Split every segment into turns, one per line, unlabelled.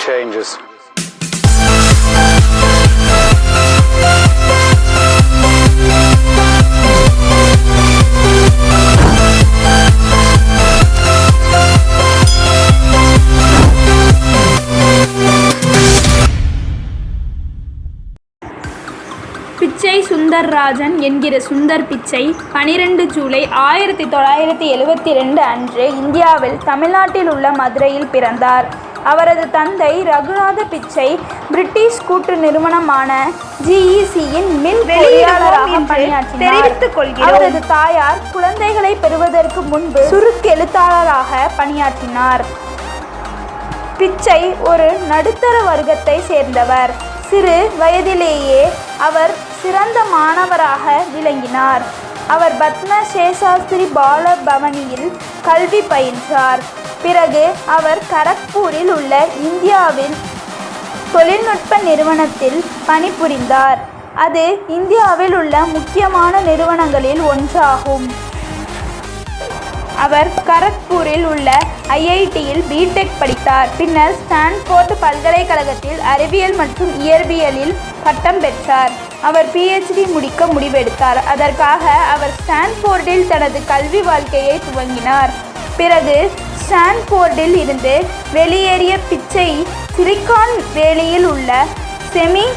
changes.
பிச்சை சுந்தர்ராஜன் என்கிற சுந்தர் பிச்சை 12 ஜூலை 1972 அன்று இந்தியாவில் தமிழ்நாட்டில் உள்ள மதுரையில் பிறந்தார். அவரது தந்தை ரகுநாத பிச்சை பிரிட்டிஷ் கூட்டு நிறுவனமான GECயின் மின் பொறியாளராக பணியாற்றினார். அவரது தாயார் குழந்தைகளை பெறுவதற்கு முன்பு சுருக்கெழுத்தாளராக பணியாற்றினார். பிச்சை ஒரு நடுத்தர வர்க்கத்தை சேர்ந்தவர். சிறு வயதிலேயே அவர் சிறந்த மாணவராக விளங்கினார். அவர் பத்ம சேஷாஸ்திரி பால பவனியில் கல்வி பயின்றார். பிறகு அவர் கரக்பூரில் உள்ள இந்தியாவின் தொழில்நுட்ப நிறுவனத்தில் பணிபுரிந்தார். அது இந்தியாவில் உள்ள முக்கியமான நிறுவனங்களில் ஒன்றாகும். அவர் கரக்பூரில் உள்ள IITயில் BTech படித்தார். பின்னர் ஸ்டான்போர்ட் பல்கலைக்கழகத்தில் அறிவியல் மற்றும் இயற்பியலில் பட்டம் பெற்றார். அவர் PhD முடிக்க முடிவெடுத்தார். அதற்காக அவர் ஸ்டான்போர்டில் தனது கல்வி வாழ்க்கையை துவங்கினார். பிறகு ஸ்டான்போர்டில் இருந்து வெளியேறிய பிச்சை சிலிகான் வேலியில் உள்ள செமி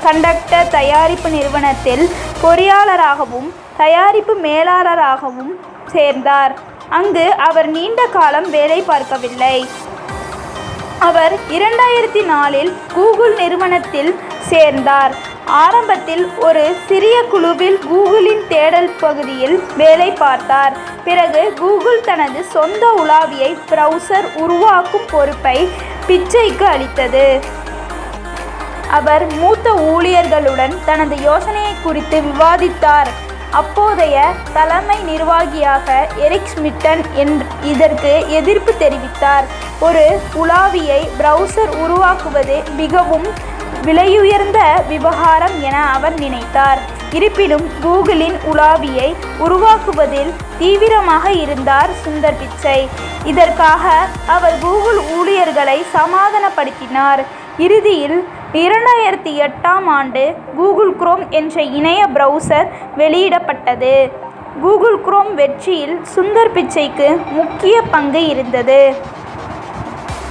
கண்டக்டர் தயாரிப்பு நிறுவனத்தில் பொறியாளராகவும் தயாரிப்பு மேலாளராகவும் சேர்ந்தார். அங்கு அவர் நீண்ட காலம் வேலை பார்க்கவில்லை. அவர் 2004இல் கூகுள் நிறுவனத்தில் சேர்ந்தார். ஆரம்பத்தில் ஒரு சிறிய குழுவில் கூகுளின் தேடல் பகுதியில் வேலை பார்த்தார். பிறகு கூகுள் தனது சொந்த உலாவியை பிரவுசர் உருவாக்கும் பொறுப்பை பிச்சைக்கு அளித்தது. அவர் மூத்த ஊழியர்களுடன் தனது யோசனையை குறித்து விவாதித்தார். அப்போதைய தலைமை நிர்வாகியாக எரிக் ஸ்மிட்டன் இதற்கு எதிர்ப்பு தெரிவித்தார். ஒரு உலாவியை பிரவுசர் உருவாக்குவது மிகவும் விலையுயர்ந்த விவகாரம் என அவர் நினைத்தார். இருப்பினும் கூகுளின் உலாவியை உருவாக்குவதில் தீவிரமாக இருந்தார் சுந்தர் பிச்சை. இதற்காக அவர் கூகுள் ஊழியர்களை சமாதானப்படுத்தினார். இறுதியில் 2008ஆம் ஆண்டு கூகுள் குரோம் என்ற இணைய பிரவுசர் வெளியிடப்பட்டது. கூகுள் குரோம் வெற்றியில் சுந்தர் பிச்சைக்கு முக்கிய பங்கு இருந்தது.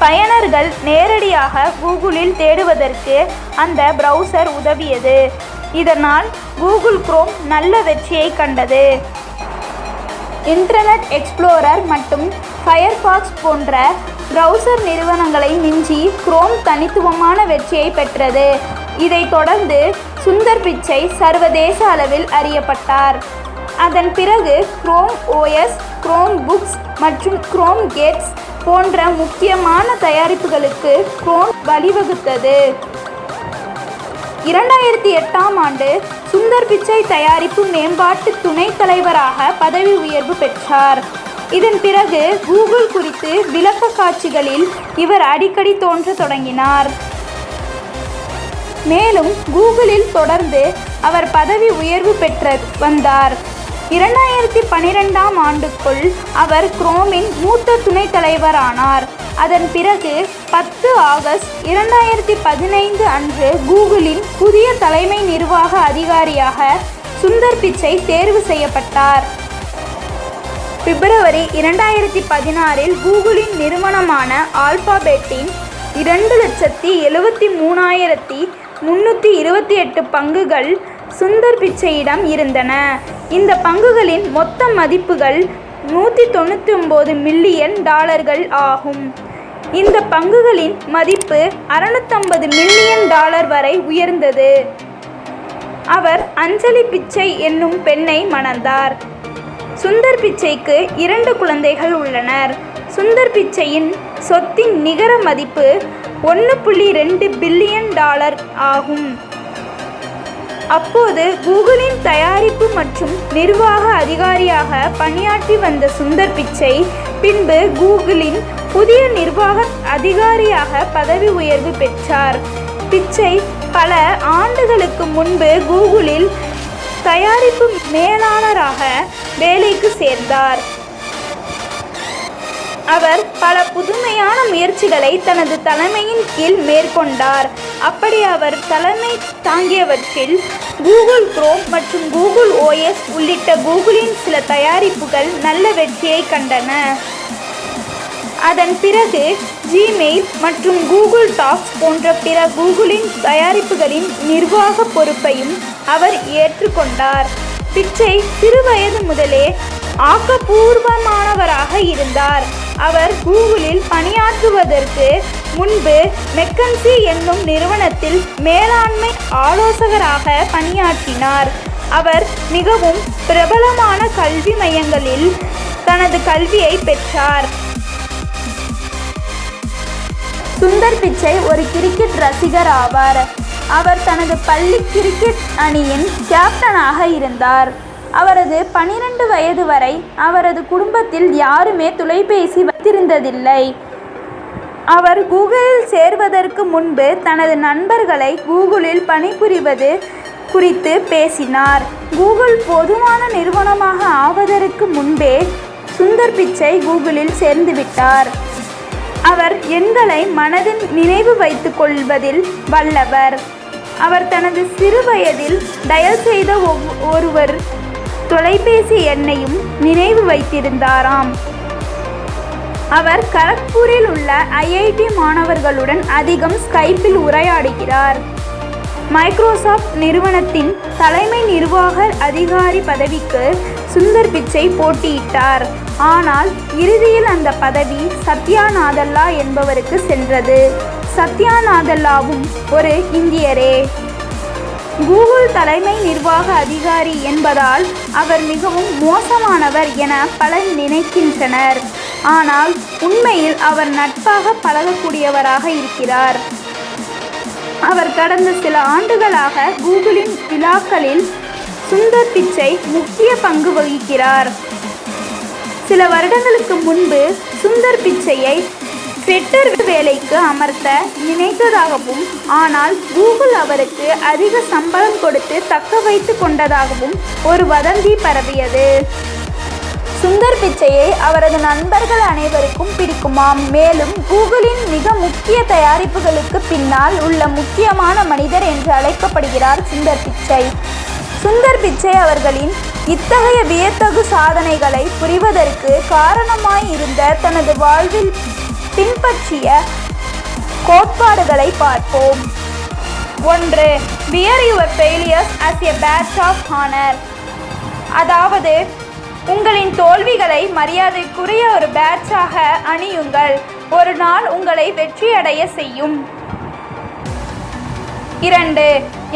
பயனர்கள் நேரடியாக கூகுளில் தேடுவதற்கு அந்த பிரவுசர் உதவியது. இதனால் கூகுள் குரோம் நல்ல வெற்றியை கண்டது. இன்டர்நெட் எக்ஸ்ப்ளோரர் மற்றும் ஃபயர்பாக்ஸ் போன்ற பிரவுசர் நிறுவனங்களை மிஞ்சி குரோம் தனித்துவமான வெற்றியை பெற்றது. இதைத் தொடர்ந்து சுந்தர் பிச்சை சர்வதேச அளவில் அறியப்பட்டார். அதன் பிறகு குரோம் OS, குரோம் புக்ஸ் மற்றும் குரோம் கேட்ஸ் போன்ற முக்கியமான தயாரிப்புகளுக்கு குரோம் வழிவகுத்தது. 2008ஆம் ஆண்டு சுந்தர் பிச்சை தயாரிப்பு மேம்பாட்டு துணைத் தலைவராக பதவி உயர்வு பெற்றார். இதன் பிறகு கூகுள் குறித்து விளக்க காட்சிகளில் இவர் அடிக்கடி தோன்ற தொடங்கினார். மேலும் கூகுளில் தொடர்ந்து அவர் பதவி உயர்வு பெற்று வந்தார். 2012ஆம் ஆண்டுக்குள் அவர் குரோமின் மூத்த துணைத் தலைவரானார். அதன் பிறகு 10 ஆகஸ்ட் 2015 அன்று கூகுளின் புதிய தலைமை நிர்வாக அதிகாரியாக சுந்தர் பிச்சை தேர்வு செய்யப்பட்டார். பிப்ரவரி 2016இல் கூகுளின் நிறுவனமான ஆல்பாபெட்டின் 2,73,328 பங்குகள் சுந்தர் பிச்சையிடம் இருந்தன. இந்த பங்குகளின் மொத்த மதிப்புகள் $199 மில்லியன் ஆகும். இந்த பங்குகளின் மதிப்பு $650 மில்லியன் வரை உயர்ந்தது. அவர் அஞ்சலி பிச்சை என்னும் பெண்ணை மணந்தார். சுந்தர் பிச்சைக்கு 2 குழந்தைகள் உள்ளனர். சுந்தர் பிச்சையின் சொத்தின் நிகர மதிப்பு $1.2 பில்லியன் ஆகும். அப்போது கூகுளின் தயாரிப்பு மற்றும் நிர்வாக அதிகாரியாக பணியாற்றி வந்த சுந்தர் பிச்சை பின்பு கூகுளின் புதிய நிர்வாக அதிகாரியாக பதவி உயர்வு பெற்றார். பிச்சை பல ஆண்டுகளுக்கு முன்பு கூகுளில் தயாரிப்பு மேலாளராக வேலைக்கு சேர்ந்தார். அவர் பல புதுமையான முயற்சிகளை தனது தலைமையின் கீழ் மேற்கொண்டார். அப்படி அவர் தலைமை தாங்கியவற்றில் கூகுள் குரோம் மற்றும் கூகுள் ஓஎஸ் உள்ளிட்ட கூகுளின் சில தயாரிப்புகள் நல்ல வெற்றியை கண்டன. அதன் பிறகு ஜிமெயில் மற்றும் கூகுள் டாக்ஸ் போன்ற பிற கூகுளின் தயாரிப்புகளின் நிர்வாக பொறுப்பையும் அவர் ஏற்றுக்கொண்டார். பிச்சை சிறுவயது முதலே ஆக்கப்பூர்வமானவராக இருந்தார். அவர் கூகுளில் பணியாற்றுவதற்கு முன்பு மெக்கன்சி என்னும் நிறுவனத்தில் மேலாண்மை ஆலோசகராக பணியாற்றினார். அவர் மிகவும் பிரபலமான கல்வி மையங்களில் தனது கல்வியை பெற்றார். சுந்தர் பிச்சை ஒரு கிரிக்கெட் ரசிகர் ஆவார். அவர் தனது பள்ளி கிரிக்கெட் அணியின் கேப்டனாக இருந்தார். அவரது 12 வயது வரை அவரது குடும்பத்தில் யாருமே தொலைபேசி வைத்திருந்ததில்லை. அவர் கூகுளில் சேர்வதற்கு முன்பு தனது நண்பர்களை கூகுளில் பணிபுரிவது குறித்து பேசினார். கூகுள் பொதுவான நிறுவனமாக ஆவதற்கு முன்பே சுந்தர் பிச்சை கூகுளில் சேர்ந்துவிட்டார். அவர் எண்களை மனதில் நினைவு வைத்துக் கொள்வதில் வல்லவர். அவர் தனது சிறு வயதில் டயல் செய்த ஒருவர் தொலைபேசி எண்ணையும் நினைவு வைத்திருந்தாராம். அவர் கரக்பூரில் உள்ள ஐஐடி மாணவர்களுடன் அதிகம் ஸ்கைப்பில் உரையாடுகிறார். மைக்ரோசாஃப்ட் நிறுவனத்தின் தலைமை நிர்வாக அதிகாரி பதவிக்கு சுந்தர் பிச்சை போட்டியிட்டார். ஆனால் இறுதியில் அந்த பதவி சத்யா நாதல்லா என்பவருக்கு சென்றது. சத்யா நாதல்லாவும் ஒரு இந்தியரே. கூகுள் தலைமை நிர்வாக அதிகாரி என்பதால் அவர் மிகவும் மோசமானவர் என பலர் நினைக்கின்றனர். ஆனால் உண்மையில் அவர் நட்பாக பழகக்கூடியவராக இருக்கிறார். அவர் கடந்த சில ஆண்டுகளாக கூகுளின் விழாக்களில் சுந்தர் பிச்சை முக்கிய பங்கு வகிக்கிறார். சில வருடங்களுக்கு முன்பு சுந்தர் பிச்சையை ட்விட்டர் வேலைக்கு அமர்த்த நினைத்ததாகவும் ஆனால் கூகுள் அவருக்கு அதிக சம்பளம் கொடுத்து தக்க வைத்து கொண்டதாகவும் ஒரு வதந்தி பரவியது. சுந்தர் பிச்சையை அவரது நண்பர்கள் அனைவருக்கும் பிடிக்குமாம். மேலும் கூகுளின் மிக முக்கிய தயாரிப்புகளுக்கு பின்னால் உள்ள முக்கியமான மனிதர் என்று அழைக்கப்படுகிறார் சுந்தர் பிச்சை. சுந்தர் பிச்சை அவர்களின் இத்தகைய வியத்தகு சாதனைகளை புரிவதற்கு காரணமாயிருந்த தனது வாழ்வில் பின்பற்றிய கோட்பாடுகளை பார்ப்போம். 1. Wear your failures as a badge of honor. அதாவது உங்களின் தோல்விகளை மரியாதைக்குரிய ஒரு பேட்சாக அணியுங்கள். ஒரு நாள் உங்களை வெற்றியடைய செய்யும். 2.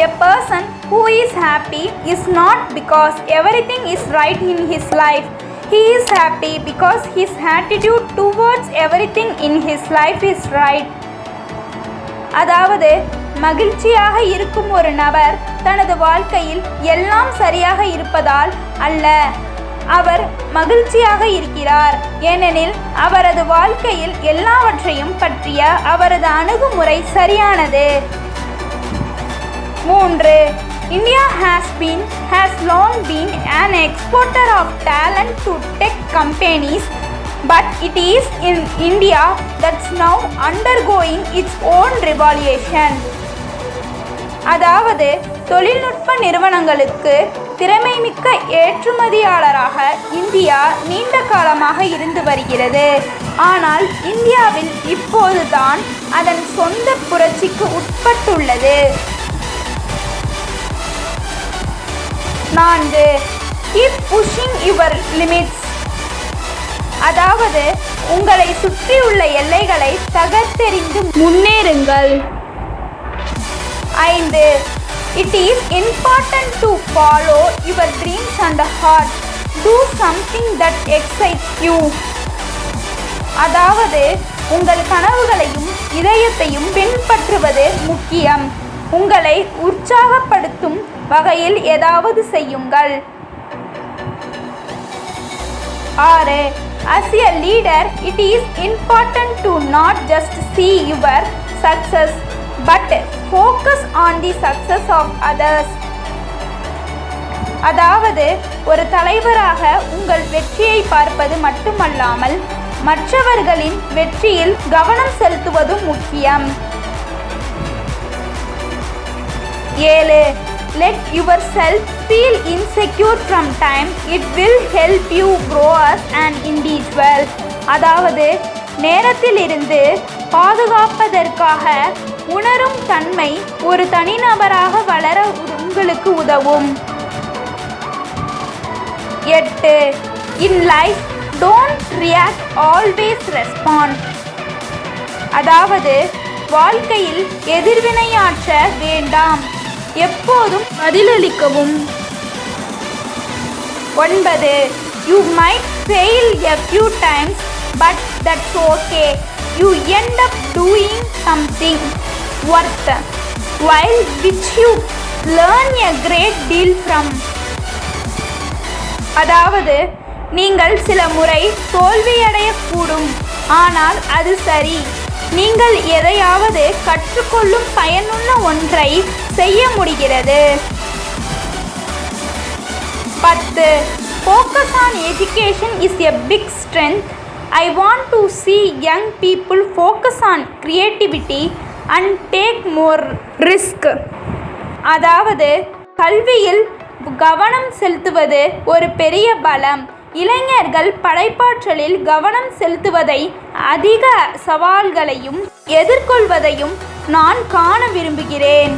A person who is happy is not because everything is right in his life. He is happy because his attitude towards everything in his life is right. அதாவது மகிழ்ச்சியாக இருக்கும் ஒரு நபர் தனது வாழ்க்கையில் எல்லாம் சரியாக இருப்பதால் அல்ல, அவர் மகிழ்ச்சியாக இருக்கிறார். ஏனெனில் அவரது வாழ்க்கையில் எல்லாவற்றையும் பற்றிய அவரது அணுகுமுறை சரியானது. 3. India has long been an exporter of talent to tech companies, but it is in India that's now undergoing its own revolution. அதாவது தொழில்நுட்ப நிறுவனங்களுக்கு திறமைமிக்க ஏற்றுமதியாளராக இந்தியா நீண்ட காலமாக இருந்து வருகிறது. ஆனால் இந்தியாவில் இப்போதுதான் அதன் சொந்த புரட்சிக்கு உட்பட்டுள்ளது. 4. Keep pushing your limits. அதாவது உங்களை சுற்றியுள்ள எல்லைகளை தகர்த்தெறிந்து முன்னேறுங்கள். 5. It is important to follow your dreams and heart. Do something that excites you. அதாவது உங்கள் கனவுகளையும் இதயத்தையும் பின்பற்றுவது முக்கியம். உங்களை உற்சாகப்படுத்தும் வகையில் ஏதாவது செய்யுங்கள். 6. As a leader, it is important to not just see your success, but focus on the success of others. அதாவது ஒரு தலைவராக உங்கள் வெற்றியை பார்ப்பது மட்டுமல்லாமல் மற்றவர்களின் வெற்றியில் கவனம் செலுத்துவதும் முக்கியம். 7. Let yourself feel insecure from time. It will help you grow as an individual. அதாவது நேரத்திலிருந்து பாதுகாப்பதற்காக உணரும் தன்மை ஒரு தனிநபராக வளர உங்களுக்கு உதவும். 8. In life, don't react, always respond. அதாவது வாழ்க்கையில் எதிர்வினையாற்ற வேண்டாம், எப்போதும் பதிலளிக்கவும். 9. You might fail a few times, but that's okay. You end up doing something worth while which you learn a great deal from. அதாவது நீங்கள் சில முறை தோல்வியடையக்கூடும், ஆனால் அது சரி. நீங்கள் எதையாவது கற்றுக்கொள்ளும் பயனுள்ள ஒன்றை செய்ய முடிகிறது. 10. Focus on education is a big strength. I want to see young people focus on creativity and take more risk. அதாவது கல்வியில் கவனம் செலுத்துவது ஒரு பெரிய பலம். இளைஞர்கள் படைப்பாற்றலில் கவனம் செலுத்துவதை, அதிக சவால்களையும் எதிர்கொள்வதையும் நான் காண விரும்புகிறேன்.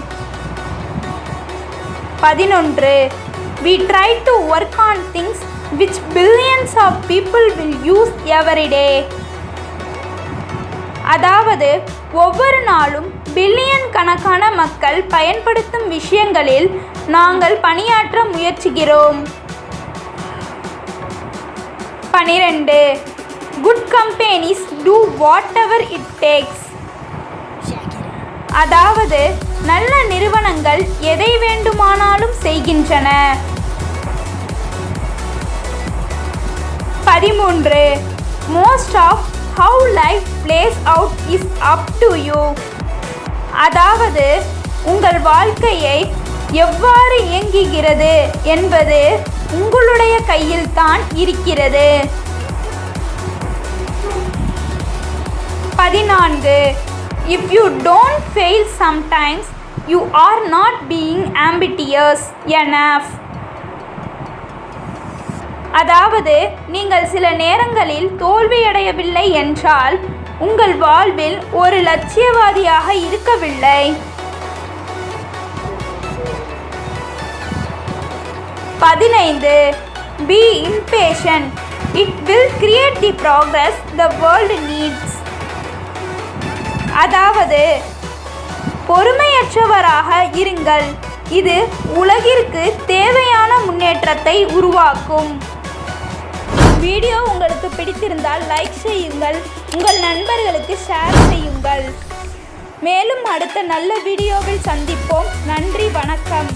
11. We try to work on things which billions of people will use every day. அதாவது ஒவ்வொரு நாளும் பில்லியன் கணக்கான மக்கள் பயன்படுத்தும் விஷயங்களில் நாங்கள் பணியாற்ற முயற்சிக்கிறோம். 12. Good companies do whatever it takes. அதாவது நல்ல நிறுவனங்கள் எதை வேண்டுமானாலும் செய்கின்றன. 13. Most of how life plays out is up to you. அதாவது உங்கள் வாழ்க்கையை எவ்வாறு இயங்குகிறது என்பது உங்களுடைய கையில் தான் இருக்கிறது. 14. If you don't fail sometimes, you are not being ambitious enough. அதாவது நீங்கள் சில நேரங்களில் தோல்வியடையவில்லை என்றால் உங்கள் வாழ்வில் ஒரு லட்சியவாதியாக இருக்கவில்லை. 15. Be impatient. It will create the progress the world needs. அதாவது பொறுமையற்றவராக இருங்கள், இது உலகிற்கு தேவையான முன்னேற்றத்தை உருவாக்கும். வீடியோ உங்களுக்கு பிடித்திருந்தால் லைக் செய்யுங்கள், உங்கள் நண்பர்களுக்கு ஷேர் செய்யுங்கள். மேலும் அடுத்த நல்ல வீடியோவில் சந்திப்போம். நன்றி, வணக்கம்.